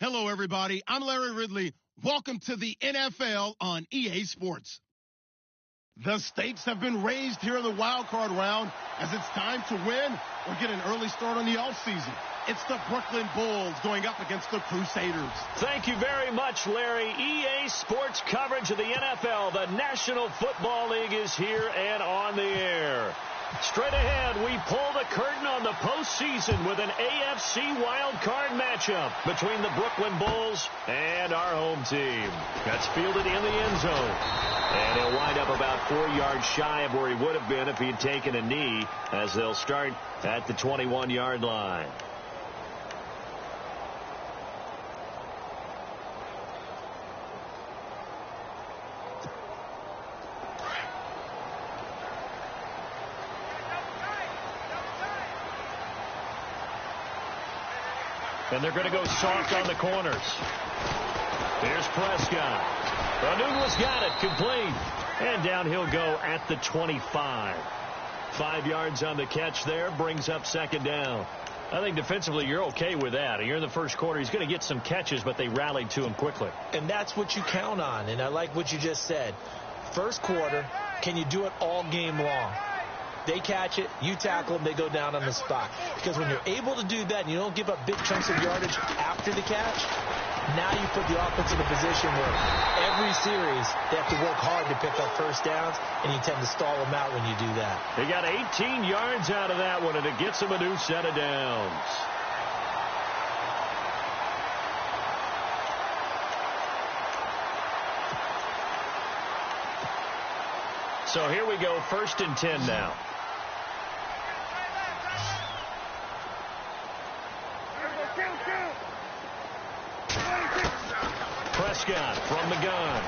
Hello, everybody. I'm Larry Ridley. Welcome to the NFL on EA Sports. The stakes have been raised here in the wild card round as it's time to win or get an early start on the offseason. It's the Brooklyn Bulls going up against the Crusaders. Thank you very much, Larry. EA Sports coverage of the NFL. The National Football League is here and on the air. Straight ahead, we pull the curtain on the postseason with an AFC wildcard matchup between the Brooklyn Bulls and our home team. That's fielded in the end zone. And he'll wind up about 4 yards shy of where he would have been if he had taken a knee, as they'll start at the 21-yard line. And they're going to go soft on the corners. Here's Prescott. Anunwa's got it, complete. And down he'll go at the 25. 5 yards on the catch there, brings up second down. I think defensively you're okay with that. You're in the first quarter. He's going to get some catches, but they rallied to him quickly. And that's what you count on, and I like what you just said. First quarter, can you do it all game long? They catch it, you tackle them, they go down on the spot. Because when you're able to do that and you don't give up big chunks of yardage after the catch, now you put the offense in a position where every series they have to work hard to pick up first downs, and you tend to stall them out when you do that. They got 18 yards out of that one, and it gets them a new set of downs. So here we go, 1st and 10 now. Prescott from the gun.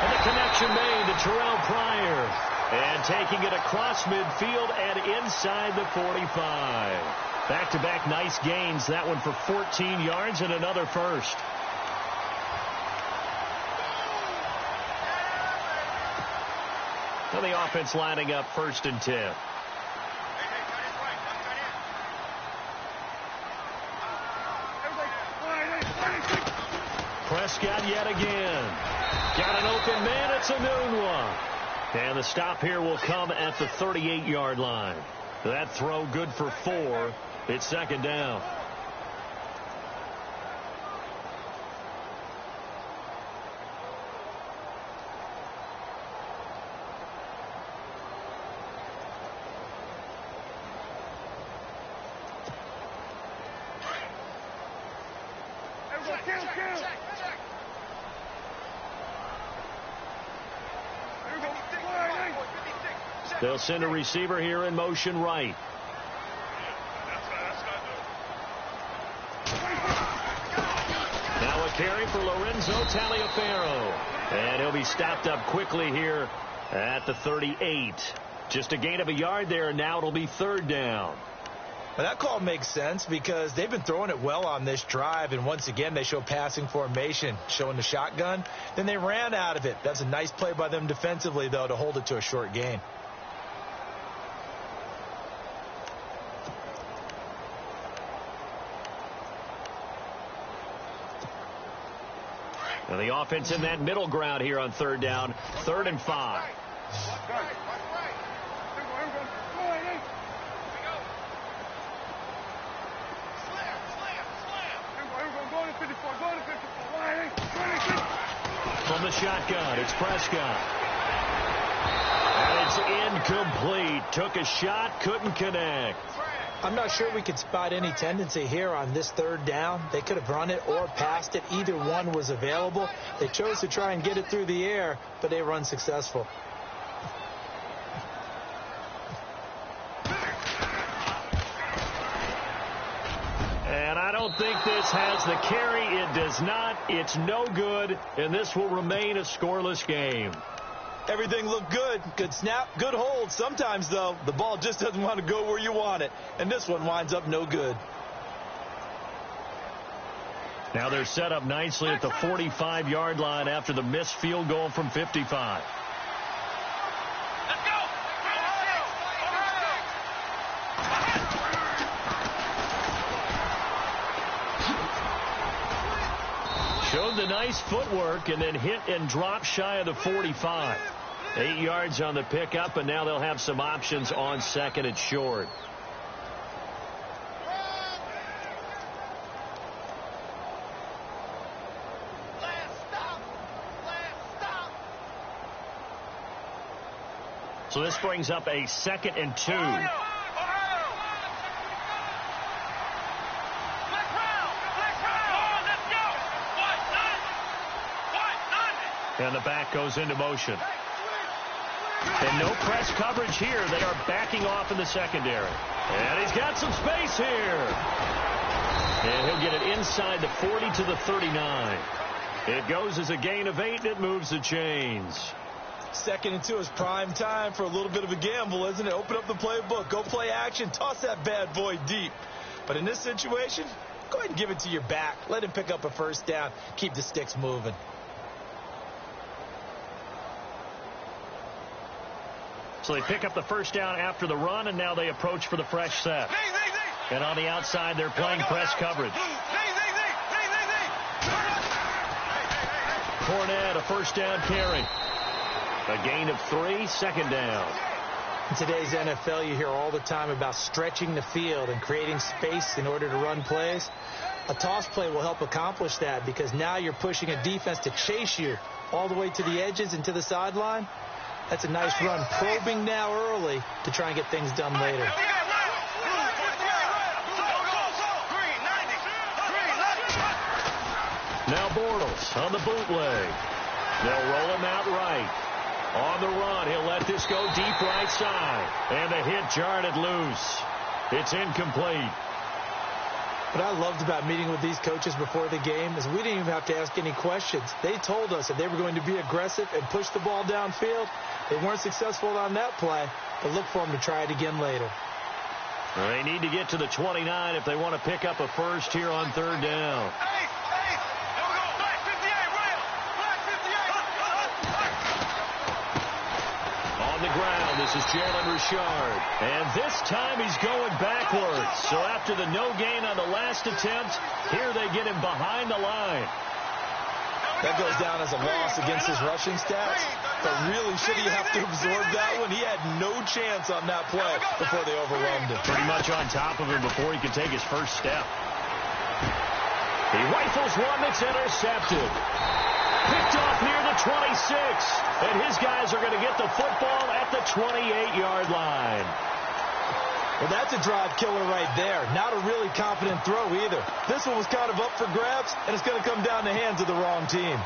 And the connection made to Terrell Pryor. And taking it across midfield and inside the 45. Back-to-back nice gains. That one for 14 yards and another first. And the offense lining up 1st and 10. Prescott yet again. Got an open man. It's Anunwa. And the stop here will come at the 38-yard line. That throw good for 4. It's second down. They'll send a receiver here in motion right. Now a carry for Lorenzo Taliaferro. And he'll be stopped up quickly here at the 38. Just a gain of a yard there, and now it'll be 3rd down. Well, that call makes sense because they've been throwing it well on this drive, and once again they show passing formation, showing the shotgun. Then they ran out of it. That's a nice play by them defensively, though, to hold it to a short gain. And the offense in that middle ground here on 3rd down, 3rd and 5. From the shotgun, it's Prescott. And it's incomplete. Took a shot, couldn't connect. I'm not sure we could spot any tendency here on this 3rd down. They could have run it or passed it. Either one was available. They chose to try and get it through the air, but they were unsuccessful. And I don't think this has the carry. It does not. It's no good, and this will remain a scoreless game. Everything looked good. Good snap, good hold. Sometimes, though, the ball just doesn't want to go where you want it. And this one winds up no good. Now they're set up nicely at the 45-yard line after the missed field goal from 55. showed the nice footwork and then hit and drop shy of the 45. 8 yards on the pickup, and now they'll have some options on second and short. So this brings up a 2nd and 2. And the back goes into motion. And no press coverage here. They are backing off in the secondary. And he's got some space here. And he'll get it inside the 40 to the 39. It goes as a gain of 8, and it moves the chains. 2nd and 2 is prime time for a little bit of a gamble, isn't it? Open up the playbook. Go play action. Toss that bad boy deep. But in this situation, go ahead and give it to your back. Let him pick up a first down. Keep the sticks moving. So they pick up the first down after the run, and now they approach for the fresh set. And on the outside, they're playing press coverage. Fournette, a first down carry. A gain of 3, 2nd down. In today's NFL, you hear all the time about stretching the field and creating space in order to run plays. A toss play will help accomplish that because now you're pushing a defense to chase you all the way to the edges and to the sideline. That's a nice run, probing now early to try and get things done later. Now Bortles on the bootleg. They'll roll him out right. On the run, he'll let this go deep right side. And the hit jarred it loose. It's incomplete. What I loved about meeting with these coaches before the game is we didn't even have to ask any questions. They told us that they were going to be aggressive and push the ball downfield. They weren't successful on that play, but look for them to try it again later. They need to get to the 29 if they want to pick up a first here on 3rd down. On the ground, this is Jalen Richard. And this time he's going backwards. So after the no gain on the last attempt, here they get him behind the line. That goes down as a loss against his rushing stats. But really, should he have to absorb that one? He had no chance on that play before they overwhelmed him. Pretty much on top of him before he could take his first step. He rifles one that's intercepted. Picked off near the 26. And his guys are going to get the football at the 28-yard line. Well, that's a drive killer right there. Not a really confident throw either. This one was kind of up for grabs, and it's going to come down the hands of the wrong team.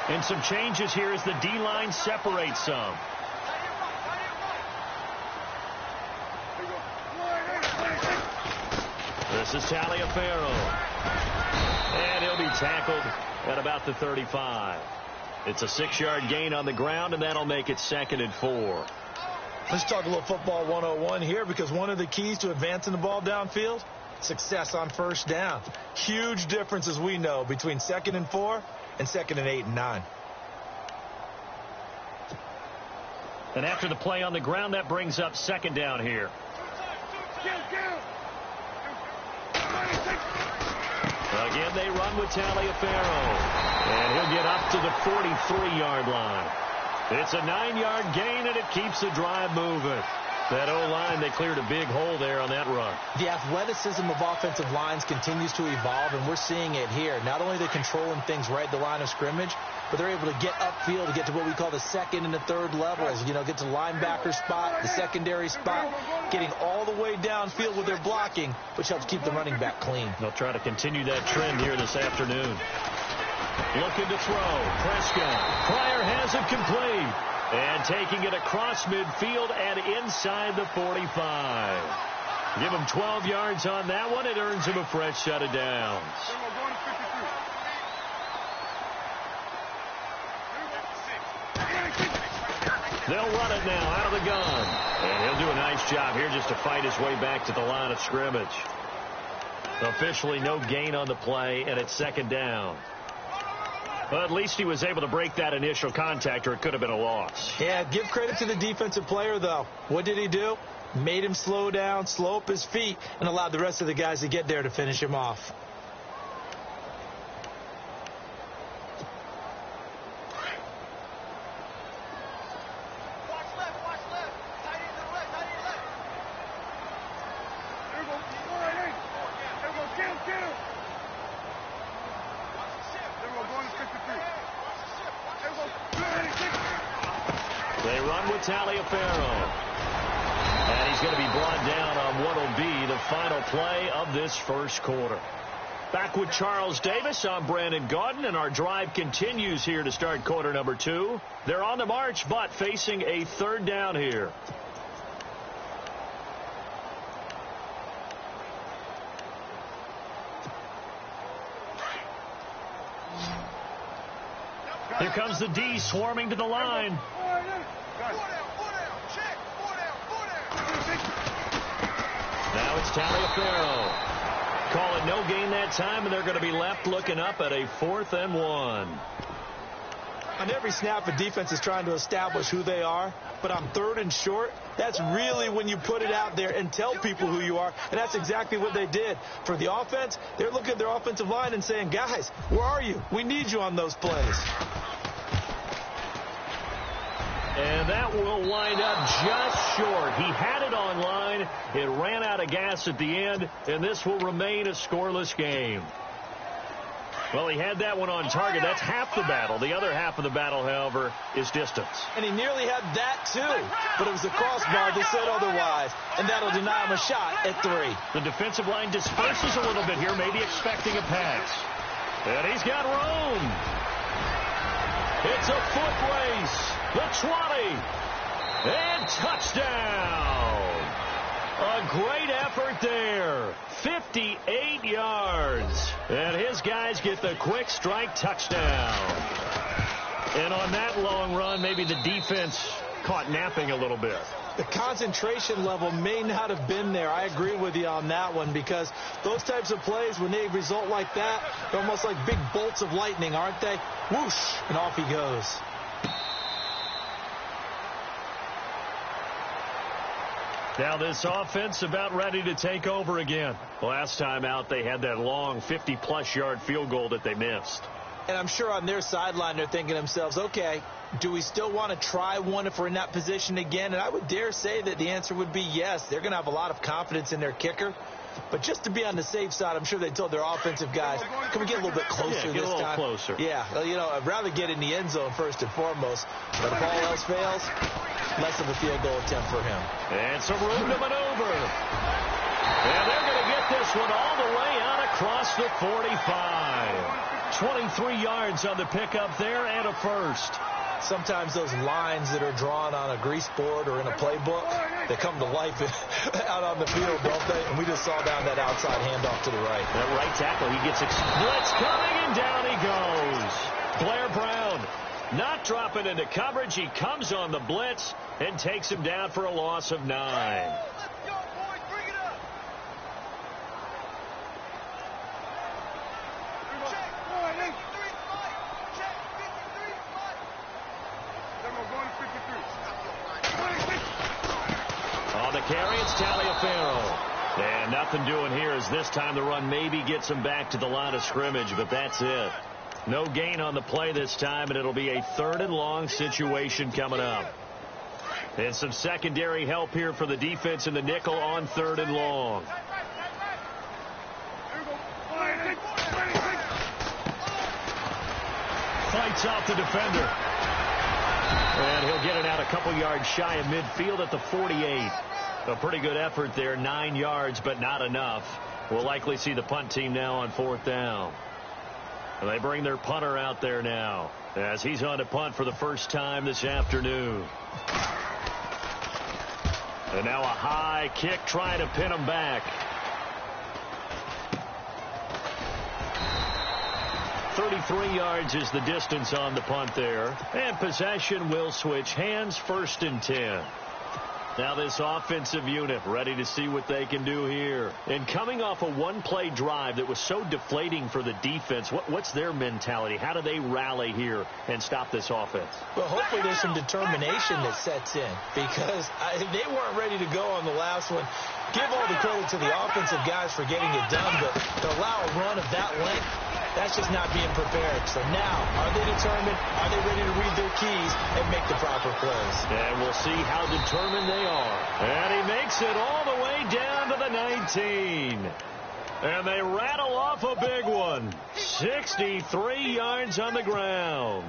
And some changes here as the D-line separates some. This is Taliaferro. And he'll be tackled at about the 35. It's a 6-yard gain on the ground, and that'll make it 2nd and 4. Let's talk a little football 101 here, because one of the keys to advancing the ball downfield, success on first down. Huge difference, as we know, between 2nd and 4 and 2nd and 8 and 9. And after the play on the ground, that brings up 2nd down here. Again, they run with Taliaferro. And he'll get up to the 43-yard line. It's a 9-yard gain, and it keeps the drive moving. That O-line, they cleared a big hole there on that run. The athleticism of offensive lines continues to evolve, and we're seeing it here. Not only are they controlling things right at the line of scrimmage, but they're able to get upfield to get to what we call the 2nd and the 3rd levels. You know, get to the linebacker spot, the secondary spot, getting all the way downfield with their blocking, which helps keep the running back clean. They'll try to continue that trend here this afternoon. Looking to throw. Prescott. Pryor has it complete. And taking it across midfield and inside the 45. Give him 12 yards on that one. It earns him a fresh set of downs. They'll run it now out of the gun. And he'll do a nice job here just to fight his way back to the line of scrimmage. Officially no gain on the play, and it's 2nd down. Well, at least he was able to break that initial contact, or it could have been a loss. Yeah, give credit to the defensive player, though. What did he do? Made him slow down, slow up his feet, and allowed the rest of the guys to get there to finish him off. run with Taliaferro. And he's going to be brought down on what will be the final play of this first quarter. Back with Charles Davis, I'm Brandon Gaudin, and our drive continues here to start quarter number 2. They're on the march, but facing a third down here. Here comes the D swarming to the line. Now it's Taliaferro. Call it no gain that time, and they're going to be left looking up at a 4th and 1. On every snap, a defense is trying to establish who they are, but on 3rd and short, that's really when you put it out there and tell people who you are, and that's exactly what they did. For the offense, they're looking at their offensive line and saying, guys, where are you? We need you on those plays. And that will wind up just short. He had it on line. It ran out of gas at the end, and this will remain a scoreless game. Well, he had that one on target. That's half the battle. The other half of the battle, however, is distance. And he nearly had that, too. But it was the crossbar that said otherwise, and that'll deny him a shot at 3. The defensive line disperses a little bit here, maybe expecting a pass. And he's got room. It's a foot race. The 20. And touchdown. A great effort there. 58 yards. And his guys get the quick strike touchdown. And on that long run, maybe the defense caught napping a little bit. The concentration level may not have been there. I agree with you on that one, because those types of plays, when they result like that, they're almost like big bolts of lightning, aren't they? Whoosh, and off he goes. Now this offense about ready to take over again. Last time out, they had that long 50-plus yard field goal that they missed. And I'm sure on their sideline they're thinking to themselves, okay, do we still want to try one if we're in that position again? And I would dare say that the answer would be yes. They're going to have a lot of confidence in their kicker. But just to be on the safe side, I'm sure they told their offensive guys, can we get a little bit closer this time? Get a little closer. Yeah, well, you know, I'd rather get in the end zone first and foremost. But if all else fails, less of a field goal attempt for him. And some room to maneuver. And they're going to get this one all the way out across the 45. 23 yards on the pickup there and a first. Sometimes those lines that are drawn on a grease board or in a playbook, they come to life out on the field, don't they? And we just saw down that outside handoff to the right. That right tackle, he gets blitz coming, and down he goes. Blair Brown not dropping into coverage. He comes on the blitz and takes him down for a loss of 9. On the carry, it's Taliaferro. And nothing doing here as this time the run maybe gets him back to the line of scrimmage, but that's it. No gain on the play this time, and it'll be a 3rd and long situation coming up. And some secondary help here for the defense in the nickel on 3rd and long. Fights off the defender. And he'll get it out a couple yards shy of midfield at the 48. A pretty good effort there, 9 yards, but not enough. We'll likely see the punt team now on 4th down. And they bring their punter out there now as he's on to punt for the first time this afternoon. And now a high kick trying to pin him back. 33 yards is the distance on the punt there. And possession will switch hands, 1st and 10. Now this offensive unit ready to see what they can do here. And coming off a one-play drive that was so deflating for the defense, what's their mentality? How do they rally here and stop this offense? Well, hopefully there's some determination that sets in, because they weren't ready to go on the last one. Give all the credit to the offensive guys for getting it done, but to allow a run of that length, that's just not being prepared. So now, are they determined? Are they ready to read their keys and make the proper plays? And we'll see how determined they are. And he makes it all the way down to the 19. And they rattle off a big one. 63 yards on the ground.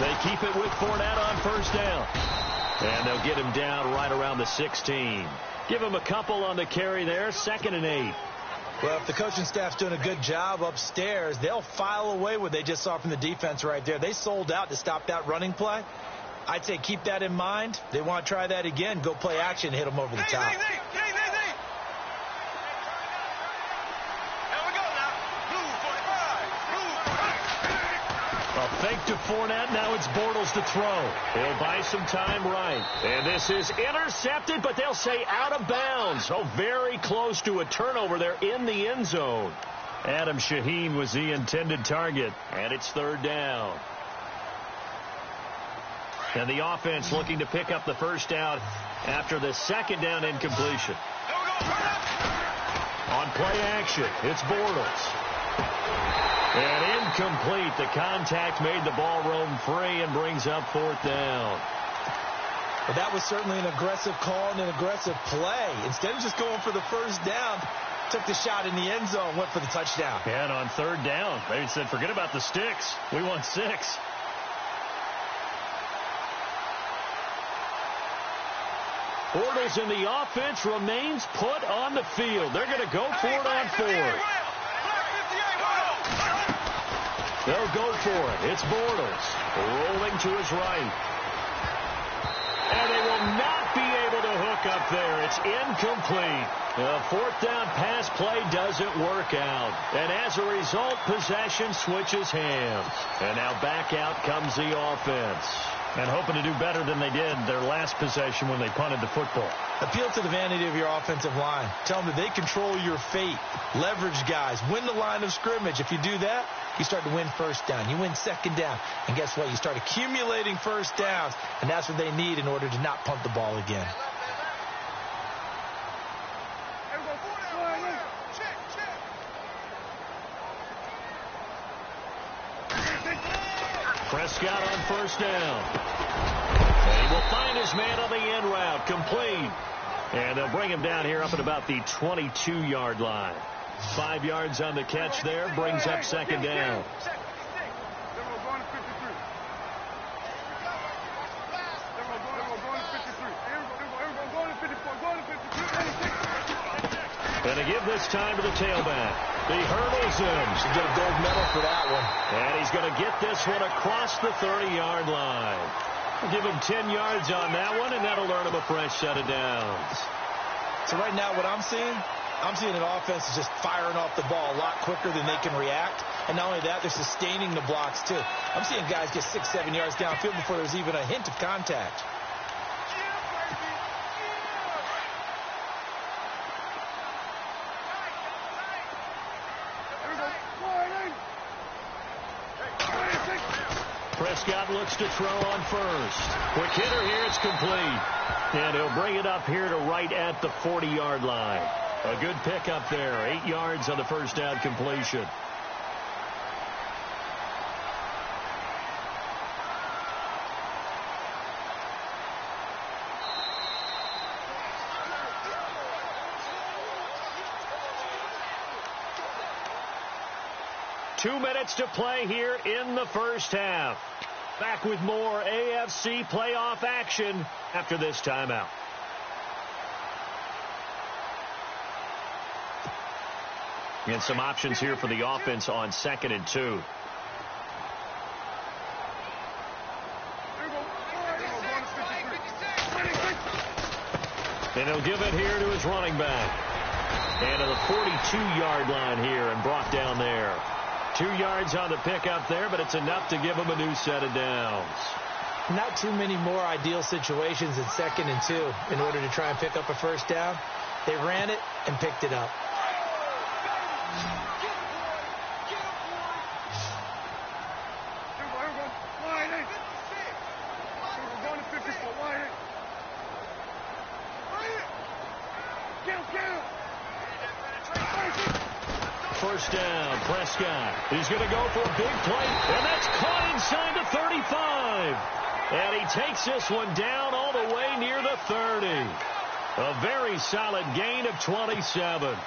They keep it with Fournette on first down. And they'll get him down right around the 16. Give him a couple on the carry there, 2nd and 8. Well, if the coaching staff's doing a good job upstairs, they'll file away what they just saw from the defense right there. They sold out to stop that running play. I'd say keep that in mind. They want to try that again. Go play action and hit them over the top. A fake to Fournette. Now it's Bortles to throw. He'll buy some time right. And this is intercepted, but they'll say out of bounds. Oh, very close to a turnover there in the end zone. Adam Shaheen was the intended target. And it's 3rd down. And the offense looking to pick up the first down after the 2nd down incompletion. On play action, it's Bortles. And incomplete. The contact made the ball roam free and brings up 4th down. Well, that was certainly an aggressive call and an aggressive play. Instead of just going for the first down, took the shot in the end zone, went for the touchdown. And on 3rd down, they said, forget about the sticks. We want 6. Bortles in the offense remains put on the field. They're going to go for it on 4th. They'll go for it. It's Bortles rolling to his right. And they will not be able to hook up there. It's incomplete. The 4th down pass play doesn't work out. And as a result, possession switches hands. And now back out comes the offense. And hoping to do better than they did their last possession when they punted the football. Appeal to the vanity of your offensive line. Tell them that they control your fate. Leverage guys. Win the line of scrimmage. If you do that, you start to win first down. You win 2nd down. And guess what? You start accumulating first downs. And that's what they need in order to not punt the ball again. Prescott on first down. And he will find his man on the end route. Complete. And they'll bring him down here up at about the 22-yard line. 5 yards on the catch there. Brings up 2nd down. And to give this time to the tailback. He hurdles him. Should get a gold medal for that one. And he's going to get this one across the 30-yard line. We'll give him 10 yards on that one, and that'll earn him a fresh set of downs. So right now what I'm seeing an offense is just firing off the ball a lot quicker than they can react. And not only that, they're sustaining the blocks, too. I'm seeing guys get 6-7 yards downfield before there's even a hint of contact. Prescott looks to throw on first. Quick hitter here. It's complete. And he'll bring it up here to right at the 40-yard line. A good pickup there. 8 yards on the first down completion. Two minutes to play here in the first half. Back with more AFC playoff action after this timeout. And some options here for the offense on 2nd and 2. And he'll give it here to his running back. And to the 42-yard line here and brought down there. 2 yards on the pickup there, but it's enough to give him a new set of downs. Not too many more ideal situations in 2nd and 2 in order to try and pick up a first down. They ran it and picked it up. First down, Prescott. He's going to go for a big play, and that's caught inside the 35. And he takes this one down all the way near the 30. A very solid gain of 27.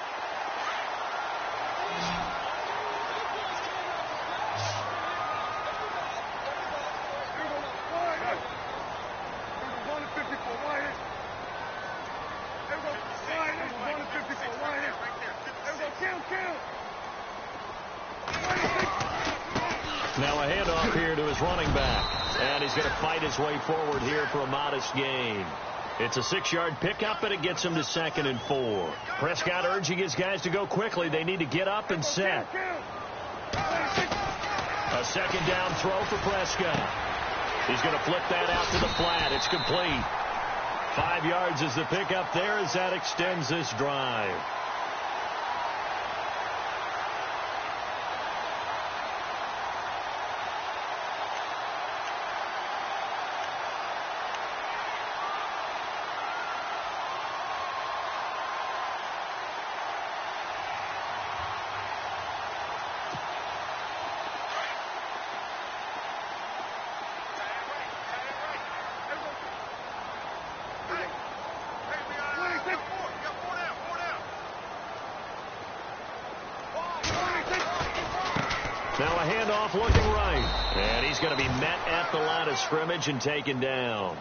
his running back. And he's going to fight his way forward here for a modest gain. It's a 6-yard pickup, and it gets him to 2nd and 4. Prescott urging his guys to go quickly. They need to get up and set. A second down throw for Prescott. He's going to flip that out to the flat. It's complete. 5 yards is the pickup there as that extends this drive. Now a handoff looking right. And he's going to be met at the line of scrimmage and taken down.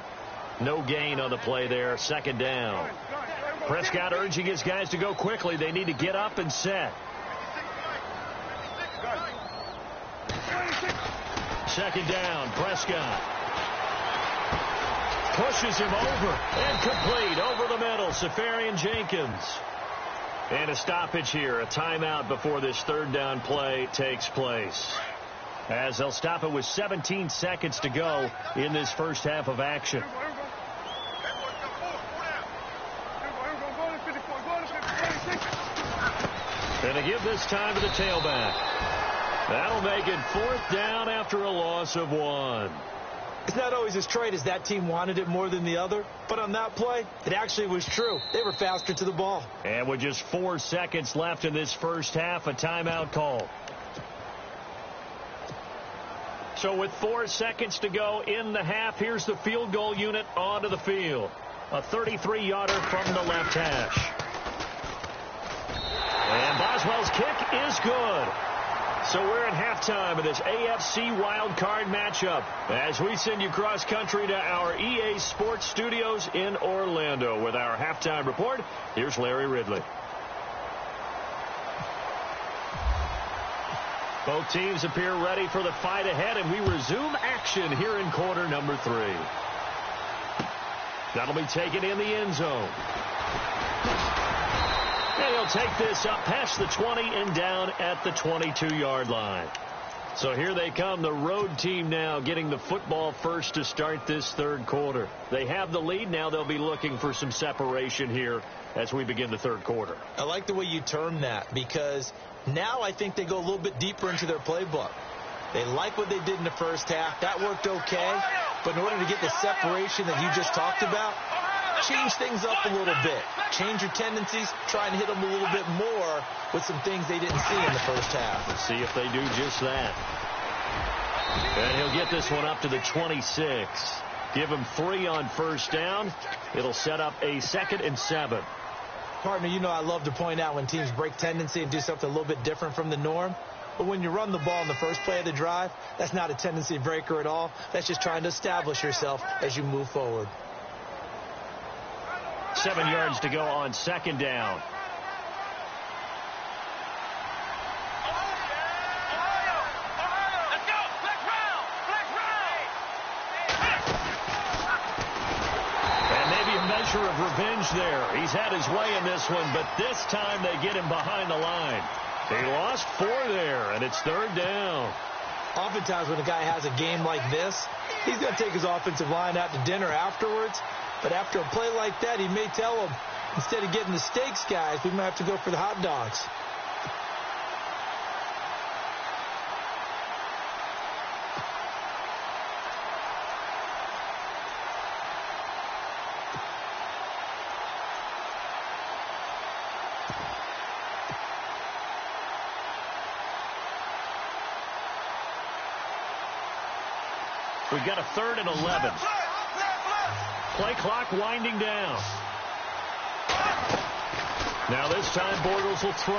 No gain on the play there. 2nd down. Prescott urging his guys to go quickly. They need to get up and set. 2nd down. Prescott pushes him over and complete over the middle. Safarian Jenkins. And a stoppage here, a timeout before this 3rd down play takes place. As they'll stop it with 17 seconds to go in this first half of action. And they give this time to the tailback. That'll make it 4th down after a loss of 1. It's not always as straight as that team wanted it more than the other, but on that play, it actually was true. They were faster to the ball. And with just 4 seconds left in this first half, a timeout call. So with 4 seconds to go in the half, here's the field goal unit onto the field. A 33-yarder from the left hash. And Boswell's kick is good. So we're at halftime of this AFC Wild Card matchup as we send you cross-country to our EA Sports Studios in Orlando with our halftime report. Here's Larry Ridley. Both teams appear ready for the fight ahead, and we resume action here in quarter number 3. That'll be taken in the end zone. And he'll take this up past the 20 and down at the 22-yard line. So here they come, the road team now getting the football first to start this 3rd quarter. They have the lead. Now they'll be looking for some separation here as we begin the 3rd quarter. I like the way you term that because now I think they go a little bit deeper into their playbook. They like what they did in the first half. That worked okay. But in order to get the separation that you just talked about, change things up a little bit. Change your tendencies. Try and hit them a little bit more with some things they didn't see in the first half. Let's see if they do just that. And he'll get this one up to the 26. Give him 3 on first down. It'll set up a 2nd and 7. Partner, you know I love to point out when teams break tendency and do something a little bit different from the norm. But when you run the ball in the first play of the drive, that's not a tendency breaker at all. That's just trying to establish yourself as you move forward. 7 yards to go on 2nd down. And maybe a measure of revenge there. He's had his way in this one, but this time they get him behind the line. They lost 4 there, and it's 3rd down. Oftentimes when a guy has a game like this, he's going to take his offensive line out to dinner afterwards. But after a play like that, he may tell them, instead of getting the steaks, guys, we might have to go for the hot dogs. We've got a 3rd and 11. Play clock winding down. Now this time Bortles will throw.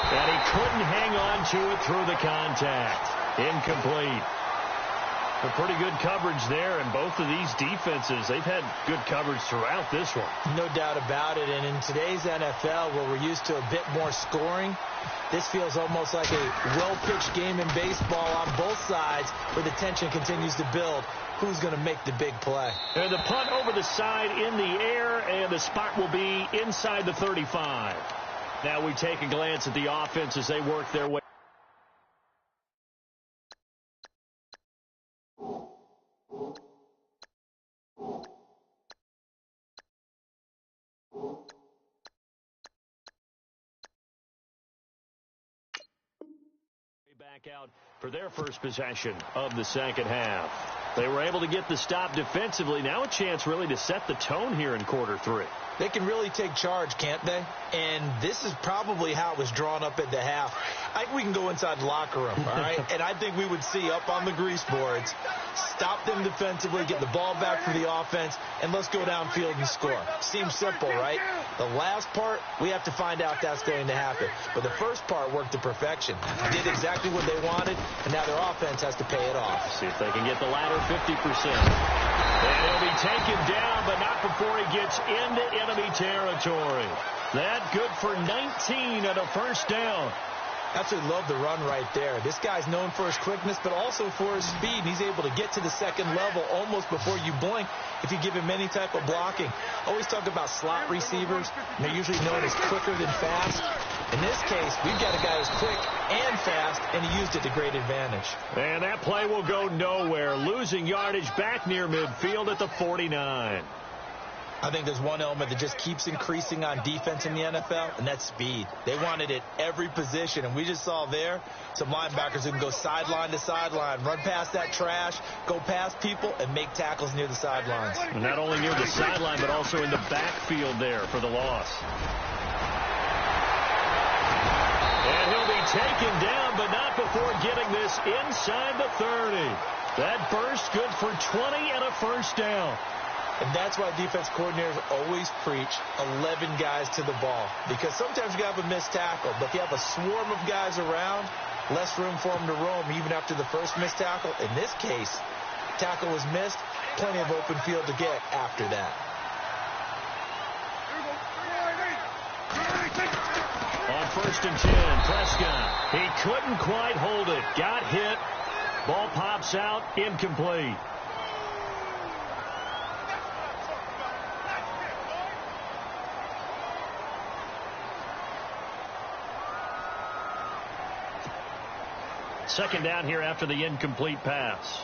And he couldn't hang on to it through the contact. Incomplete. Well, pretty good coverage there, and both of these defenses, they've had good coverage throughout this one. No doubt about it, and in today's NFL, where we're used to a bit more scoring, this feels almost like a well-pitched game in baseball on both sides, where the tension continues to build. Who's going to make the big play? And the punt over the side in the air, and the spot will be inside the 35. Now we take a glance at the offense as they work their way. Back out for their first possession of the second half. They were able to get the stop defensively. Now a chance really to set the tone here in quarter three. They can really take charge, can't they? And this is probably how it was drawn up at the half. I think we can go inside the locker room, all right? And I think we would see up on the grease boards, stop them defensively, get the ball back for the offense, and let's go downfield and score. Seems simple, right? The last part, we have to find out if that's going to happen. But the first part worked to perfection. Did exactly what they wanted, and now their offense has to pay it off. See if they can get the latter 50%. And he'll be taken down, but not before he gets into enemy territory. That good for 19 and a first down. Absolutely love the run right there. This guy's known for his quickness, but also for his speed. He's able to get to the second level almost before you blink if you give him any type of blocking. Always talk about slot receivers. They're usually known as quicker than fast. In this case, we've got a guy who's quick and fast, and he used it to great advantage. And that play will go nowhere, losing yardage back near midfield at the 49. I think there's one element that just keeps increasing on defense in the NFL, and that's speed. They want it at every position, and we just saw there some linebackers who can go sideline to sideline, run past that trash, go past people, and make tackles near the sidelines. And not only near the sideline, but also in the backfield there for the loss. And he'll be taken down, but not before getting this inside the 30. That burst good for 20 and a first down. And that's why defense coordinators always preach 11 guys to the ball. Because sometimes you have a missed tackle, but if you have a swarm of guys around, less room for them to roam even after the first missed tackle. In this case, tackle was missed, plenty of open field to get after that. On 1st and 10, Prescott. He couldn't quite hold it. Got hit. Ball pops out, incomplete. Second down here after the incomplete pass.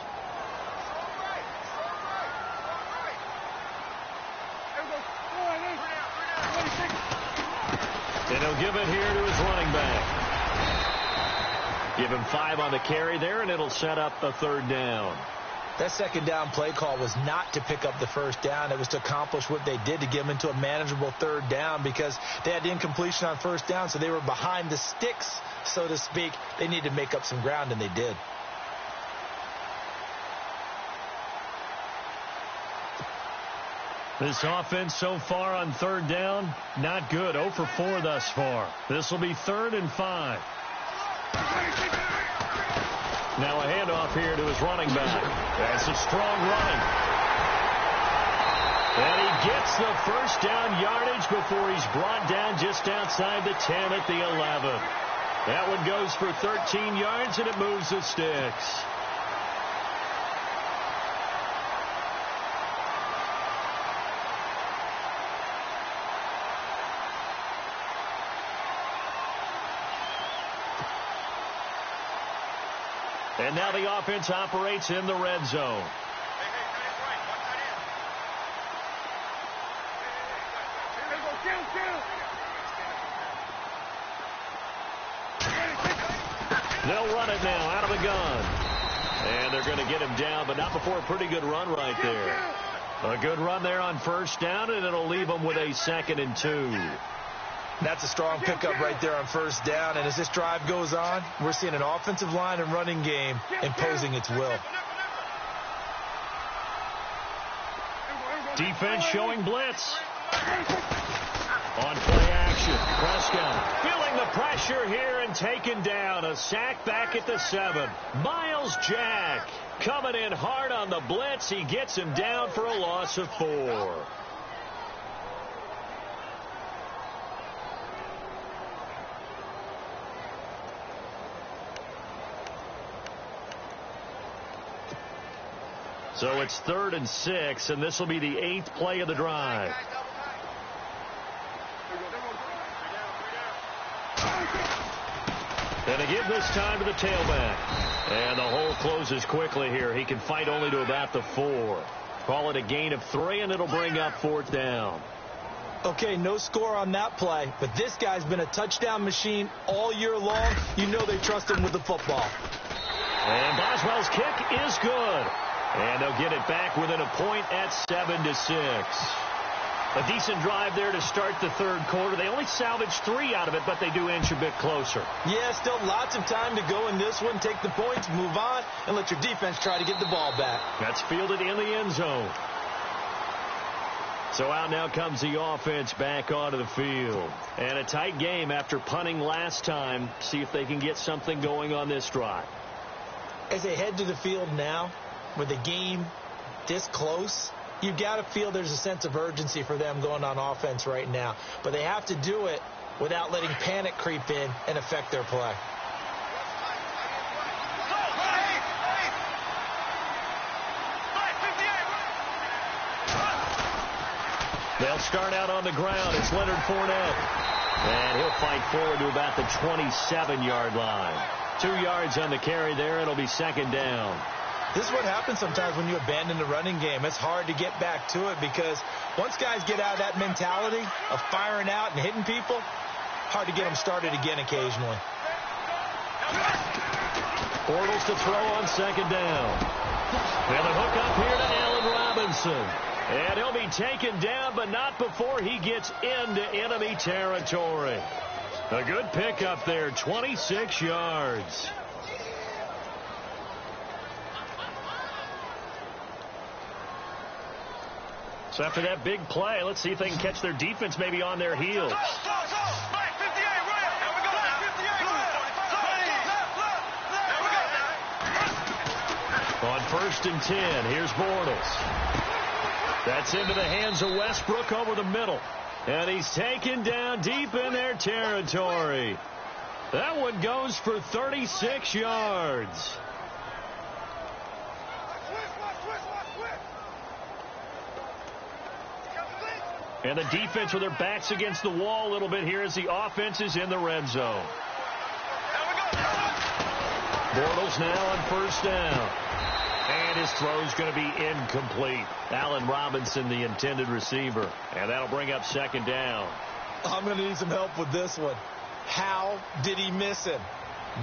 And he'll give it here to his running back. Give him 5 on the carry there, and it'll set up a third down. That second down play call was not to pick up the first down. It was to accomplish what they did, to get them into a manageable third down, because they had the incompletion on first down, so they were behind the sticks, so to speak. They needed to make up some ground, and they did. This offense so far on third down, not good. 0 for 4 thus far. This will be 3rd and 5. Now a handoff here to his running back. That's a strong run. And he gets the first down yardage before he's brought down just outside the 10 at the 11. That one goes for 13 yards, and it moves the sticks. And now the offense operates in the red zone. They'll run it now out of the gun. And they're going to get him down, but not before a pretty good run right there. A good run there on first down, and it'll leave them with a 2nd and 2. That's a strong pickup right there on first down. And as this drive goes on, we're seeing an offensive line and running game imposing its will. Defense showing blitz. On play action. Prescott feeling the pressure here and taken down. A sack back at the 7. Myles Jack coming in hard on the blitz. He gets him down for a loss of 4. So it's 3rd and 6, and this will be the 8th play of the drive. And again this time to the tailback. And the hole closes quickly here. He can fight only to about the 4. Call it a gain of 3, and it'll bring up 4th down. Okay, no score on that play, but this guy's been a touchdown machine all year long. You know they trust him with the football. And Boswell's kick is good. And they'll get it back within a point at 7-6. A decent drive there to start the 3rd quarter. They only salvaged 3 out of it, but they do inch a bit closer. Yeah, still lots of time to go in this one. Take the points, move on, and let your defense try to get the ball back. That's fielded in the end zone. So out now comes the offense back onto the field. And a tight game after punting last time. See if they can get something going on this drive. As they head to the field now, with the game this close, you've got to feel there's a sense of urgency for them going on offense right now. But they have to do it without letting panic creep in and affect their play. They'll start out on the ground. It's Leonard Fournette. And he'll fight forward to about the 27-yard line. 2 yards on the carry there. It'll be 2nd down. This is what happens sometimes when you abandon the running game. It's hard to get back to it because once guys get out of that mentality of firing out and hitting people, hard to get them started again occasionally. Bortles to throw on 2nd down. And the hook up here to Allen Robinson. And he'll be taken down, but not before he gets into enemy territory. A good pickup there, 26 yards. So after that big play, let's see if they can catch their defense maybe on their heels. On 1st and 10, here's Bortles. That's into the hands of Westbrook over the middle. And he's taken down deep in their territory. That one goes for 36 yards. And the defense with their backs against the wall a little bit here as the offense is in the red zone. Bortles now on 1st down. And his throw's going to be incomplete. Allen Robinson, the intended receiver. And that'll bring up 2nd down. I'm going to need some help with this one. How did he miss him?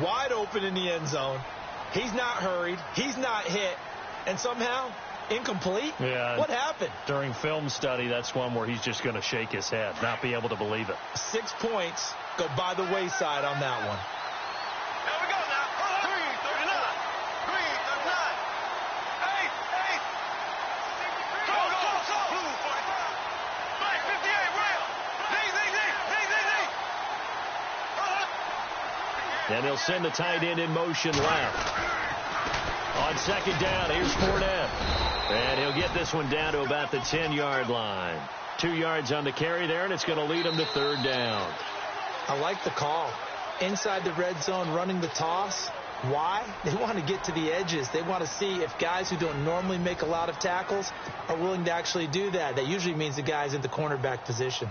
Wide open in the end zone. He's not hurried. He's not hit. And somehow, incomplete? Yeah. What happened? During film study, that's one where he's just going to shake his head, not be able to believe it. 6 points go by the wayside on that one. And he'll send the tight end in motion left. On 2nd down, here's Fournette. And he'll get this one down to about the 10-yard line. 2 yards on the carry there, and it's going to lead him to 3rd down. I like the call. Inside the red zone, running the toss. Why? They want to get to the edges. They want to see if guys who don't normally make a lot of tackles are willing to actually do that. That usually means the guy's in the cornerback position.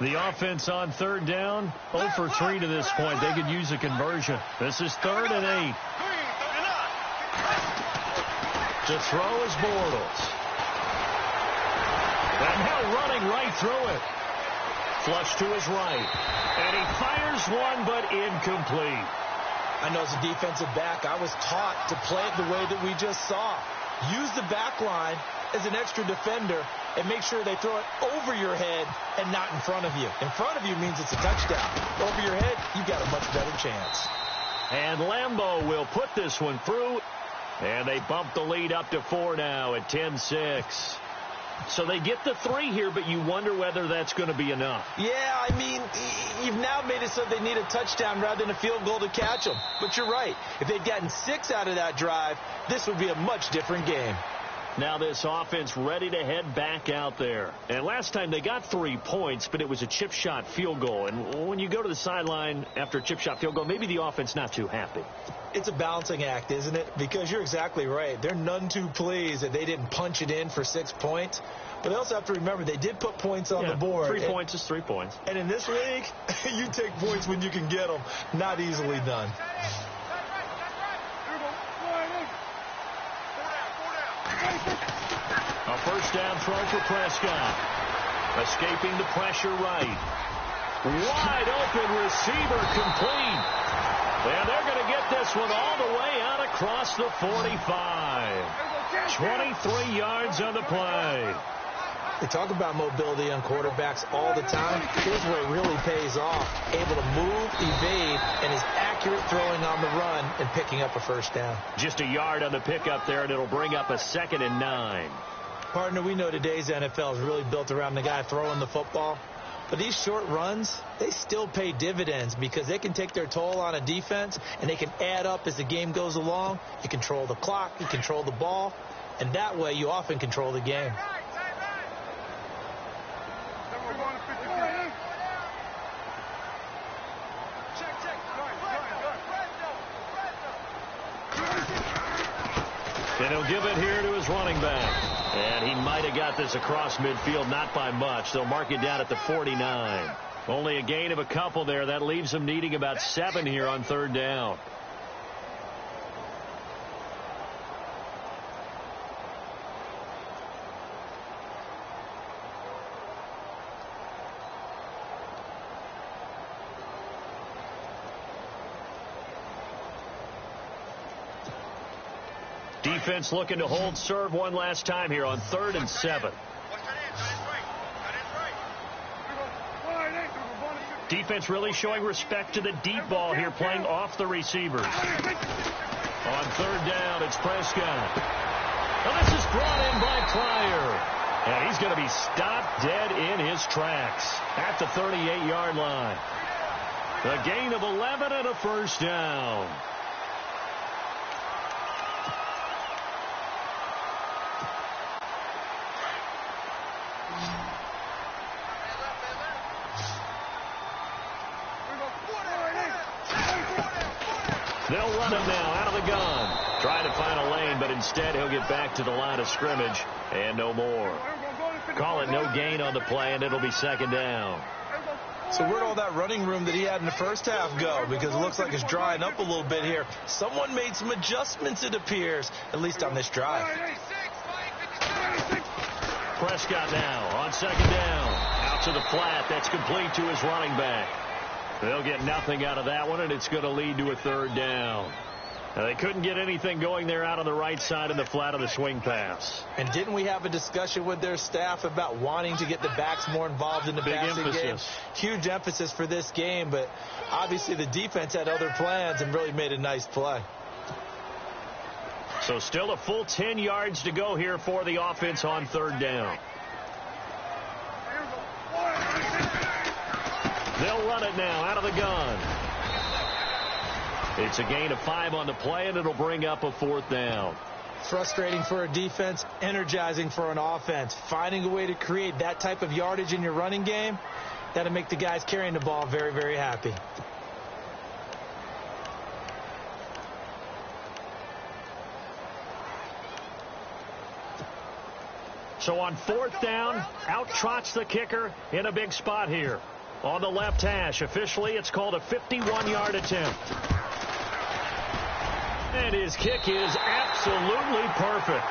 The offense on 3rd down, 0 for 3 to this point. They could use a conversion. This is 3rd and 8. To throw is Bortles. And now running right through it. Flush to his right. And he fires one, but incomplete. I know as a defensive back, I was taught to play it the way that we just saw. Use the back line as an extra defender and make sure they throw it over your head and not in front of you. In front of you means it's a touchdown. Over your head, you've got a much better chance. And Lambeau will put this one through. And they bump the lead up to 4 now at 10-6. So they get the 3 here, but you wonder whether that's going to be enough. Yeah, I mean, you've now made it so they need a touchdown rather than a field goal to catch them. But you're right. If they'd gotten 6 out of that drive, this would be a much different game. Now this offense ready to head back out there. And last time they got 3 points, but it was a chip shot field goal. And when you go to the sideline after a chip shot field goal, maybe the offense not too happy. It's a balancing act, isn't it? Because you're exactly right. They're none too pleased that they didn't punch it in for 6 points. But they also have to remember they did put points on the board. 3 points is 3 points. And in this league, you take points when you can get them. Not easily done. A first down throw for Prescott. Escaping the pressure right. Wide open receiver complete. And they're going to get this one all the way out across the 45. 23 yards on the play. They talk about mobility on quarterbacks all the time. Here's where it really pays off. Able to move, evade, and is accurate throwing on the run and picking up a first down. Just a yard on the pickup there, and it'll bring up a 2nd and 9. Partner, we know today's NFL is really built around the guy throwing the football. But these short runs, they still pay dividends because they can take their toll on a defense, and they can add up as the game goes along. You control the clock, you control the ball, and that way you often control the game. And he'll give it here to his running back. And he might have got this across midfield, not by much. They'll mark it down at the 49. Only a gain of a couple there. That leaves them needing about 7 here on 3rd down. Defense looking to hold serve one last time here on 3rd and 7. Defense really showing respect to the deep ball here, playing off the receivers. On 3rd down, it's Prescott. Now this is brought in by Pryor. And he's going to be stopped dead in his tracks at the 38-yard line. A gain of 11 and a first down. They'll run him now out of the gun. Trying to find a lane, but instead he'll get back to the line of scrimmage and no more. Call it no gain on the play, and it'll be 2nd down. So where'd all that running room that he had in the first half go? Because it looks like it's drying up a little bit here. Someone made some adjustments, it appears, at least on this drive. Prescott now on 2nd down. Out to the flat. That's complete to his running back. They'll get nothing out of that one, and it's going to lead to a 3rd down. Now, they couldn't get anything going there out on the right side in the flat of the swing pass. And didn't we have a discussion with their staff about wanting to get the backs more involved in the passing game? Huge emphasis for this game, but obviously the defense had other plans and really made a nice play. So still a full 10 yards to go here for the offense on 3rd down. They'll run it now out of the gun. It's a gain of 5 on the play, and it'll bring up a 4th down. Frustrating for a defense, energizing for an offense. Finding a way to create that type of yardage in your running game, that'll make the guys carrying the ball very, very happy. So on 4th down, out trots the kicker in a big spot here. On the left hash, officially it's called a 51-yard attempt. And his kick is absolutely perfect.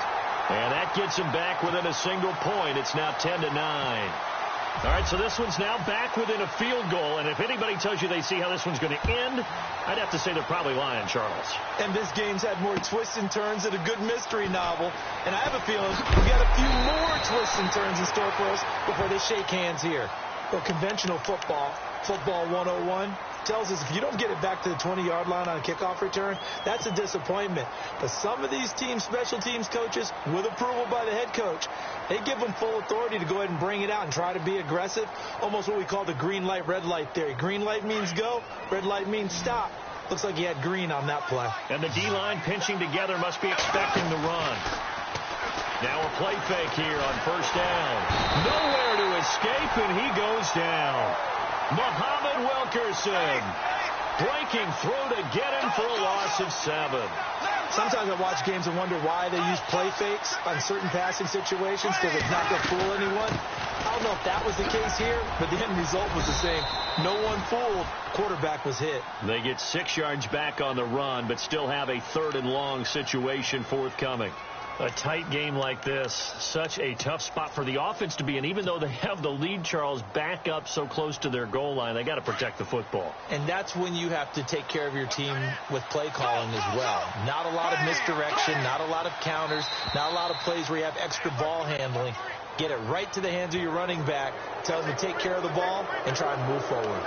And that gets him back within a single point. It's now 10-9. All right, so this one's now back within a field goal. And if anybody tells you they see how this one's going to end, I'd have to say they're probably lying, Charles. And this game's had more twists and turns than a good mystery novel. And I have a feeling we got a few more twists and turns in store for us before they shake hands here. Well, conventional football 101, tells us if you don't get it back to the 20-yard line on a kickoff return, that's a disappointment. But some of these teams, special teams coaches, with approval by the head coach, they give them full authority to go ahead and bring it out and try to be aggressive, almost what we call the green light, red light theory. Green light means go, red light means stop. Looks like he had green on that play. And the D-line pinching together must be expecting the run. Now a play fake here on first down. Nowhere to escape, and he goes down. Muhammad Wilkerson breaking through to get him for a loss of 7. Sometimes I watch games and wonder why they use play fakes on certain passing situations, because it's not going to fool anyone. I don't know if that was the case here, but the end result was the same. No one fooled. Quarterback was hit. They get 6 yards back on the run, but still have a 3rd and long situation forthcoming. A tight game like this, such a tough spot for the offense to be in. Even though they have the lead, Charles, back up so close to their goal line, they got to protect the football. And that's when you have to take care of your team with play calling as well. Not a lot of misdirection, not a lot of counters, not a lot of plays where you have extra ball handling. Get it right to the hands of your running back, tell them to take care of the ball, and try and move forward.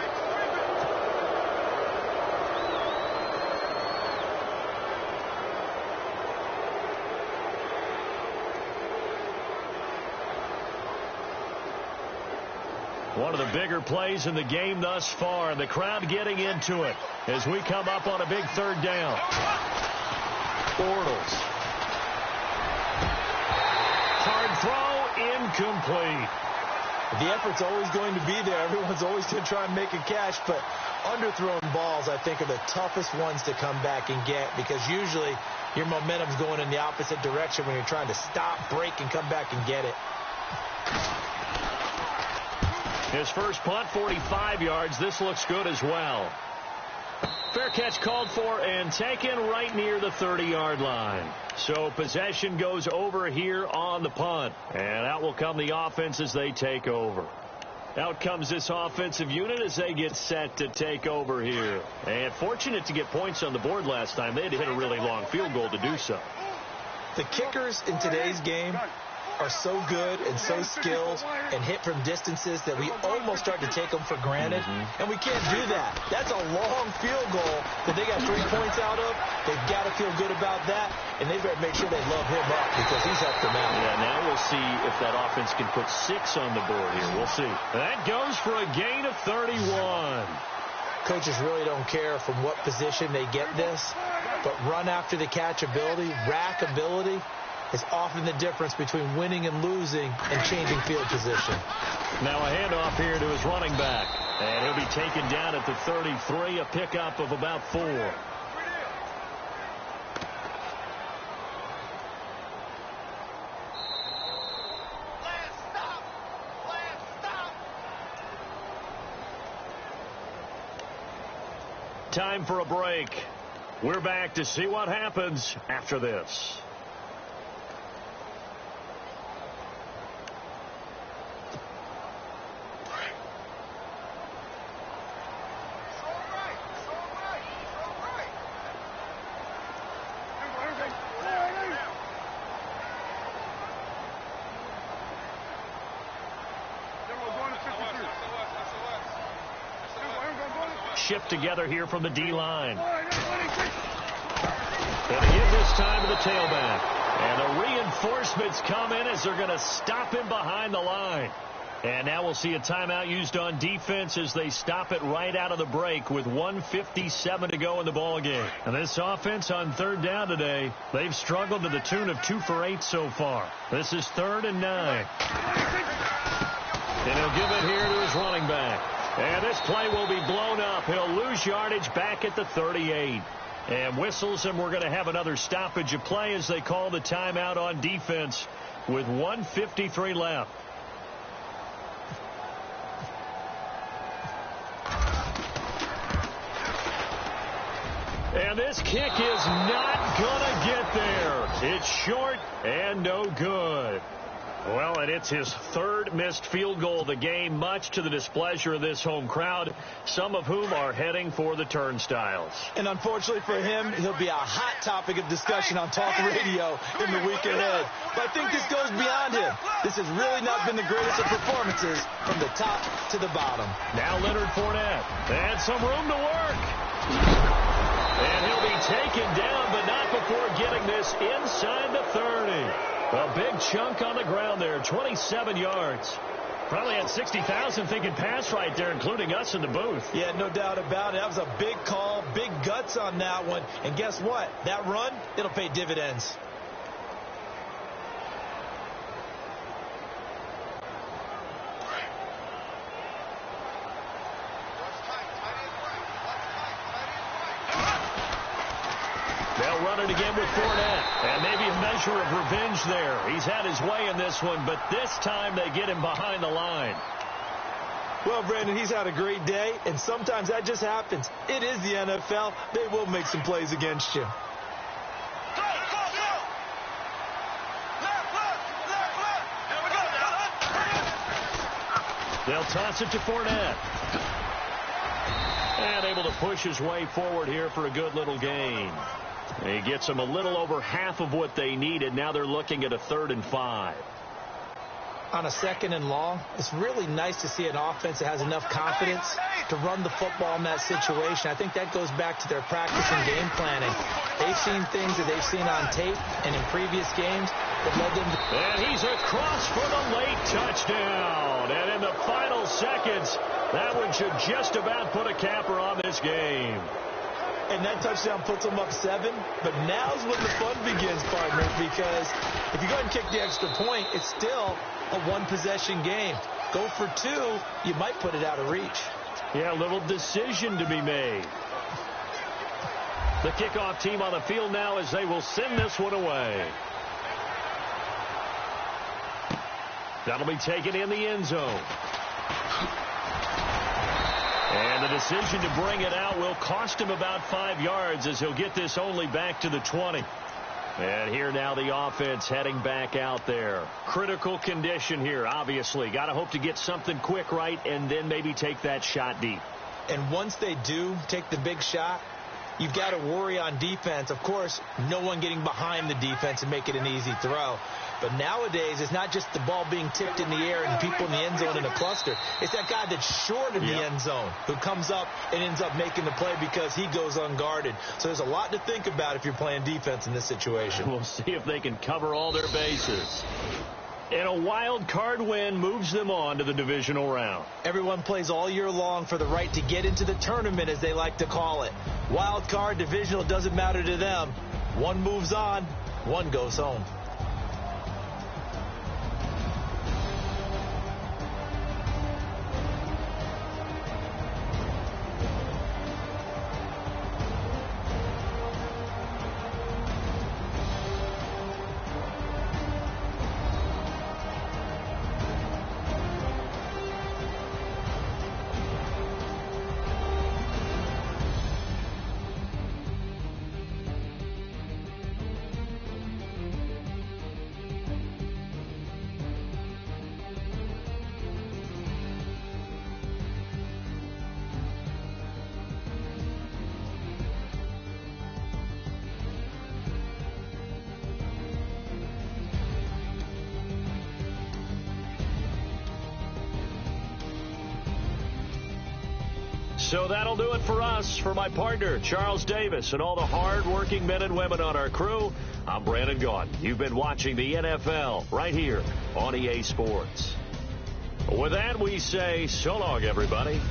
One of the bigger plays in the game thus far, and the crowd getting into it as we come up on a big 3rd down. Bortles. Hard throw, incomplete. The effort's always going to be there. Everyone's always going to try and make a catch, but underthrown balls, I think, are the toughest ones to come back and get, because usually your momentum's going in the opposite direction when you're trying to stop, break, and come back and get it. His first punt, 45 yards. This looks good as well. Fair catch called for and taken right near the 30-yard line. So possession goes over here on the punt. And out will come the offense as they take over. Out comes this offensive unit as they get set to take over here. And fortunate to get points on the board last time. They had to hit a really long field goal to do so. The kickers in today's game are so good and so skilled and hit from distances that we almost start to take them for granted. And we can't do that. That's a long field goal that they got 3 points out of. They've got to feel good about that, and they better make sure they love him up because he's helped them out. Yeah, now we'll see if that offense can put 6 on the board here. We'll see. That goes for a gain of 31. Coaches really don't care from what position they get this, but run after the catch ability, rack ability, is often the difference between winning and losing and changing field position. Now a handoff here to his running back. And he'll be taken down at the 33, a pickup of about 4. Time for a break. We're back to see what happens after this. Shipped together here from the D-line. Going to give this time to the tailback. And the reinforcements come in as they're going to stop him behind the line. And now we'll see a timeout used on defense as they stop it right out of the break with 1:57 to go in the ballgame. And this offense on 3rd down today, they've struggled to the tune of 2 for 8 so far. This is 3rd and 9. And he'll give it here to his running back. And this play will be blown up. He'll lose yardage back at the 38. And whistles, and we're going to have another stoppage of play as they call the timeout on defense with 1:53 left. And this kick is not going to get there. It's short and no good. Well, and it's his third missed field goal of the game, much to the displeasure of this home crowd, some of whom are heading for the turnstiles. And unfortunately for him, he'll be a hot topic of discussion on talk radio in the week ahead. But I think this goes beyond him. This has really not been the greatest of performances from the top to the bottom. Now Leonard Fournette. And some room to work. And he'll be taken down, but not before getting this inside the 30. A big chunk on the ground there, 27 yards. Probably had 60,000 thinking pass right there, including us in the booth. Yeah, no doubt about it. That was a big call, big guts on that one. And guess what? That run, it'll pay dividends. They'll run it again with Fournette. And maybe a measure of revenge there. He's had his way in this one, but this time they get him behind the line. Well, Brandon, he's had a great day, and sometimes that just happens. It is the NFL. They will make some plays against you. They'll toss it to Fournette. And able to push his way forward here for a good little gain. He gets them a little over half of what they needed. Now they're looking at a 3rd and 5. On a 2nd and long, it's really nice to see an offense that has enough confidence to run the football in that situation. I think that goes back to their practice and game planning. They've seen things that they've seen on tape and in previous games that led them to... And he's across for the late touchdown. And in the final seconds, that one should just about put a capper on this game. And that touchdown puts them up 7. But now's when the fun begins, partner, because if you go ahead and kick the extra point, it's still a one-possession game. Go for 2, you might put it out of reach. Yeah, a little decision to be made. The kickoff team on the field now as they will send this one away. That'll be taken in the end zone. And the decision to bring it out will cost him about 5 yards as he'll get this only back to the 20. And here now the offense heading back out there. Critical condition here, obviously. Got to hope to get something quick right and then maybe take that shot deep. And once they do take the big shot, you've got to worry on defense. Of course, no one getting behind the defense and make it an easy throw. But nowadays, it's not just the ball being tipped in the air and people in the end zone in a cluster. It's that guy that's short in the end zone who comes up and ends up making the play because he goes unguarded. So there's a lot to think about if you're playing defense in this situation. We'll see if they can cover all their bases. And a wild card win moves them on to the divisional round. Everyone plays all year long for the right to get into the tournament, as they like to call it. Wild card, divisional, doesn't matter to them. One moves on, one goes home. So that'll do it for us. For my partner, Charles Davis, and all the hard-working men and women on our crew, I'm Brandon Gaudin. You've been watching the NFL right here on EA Sports. With that, we say so long, everybody.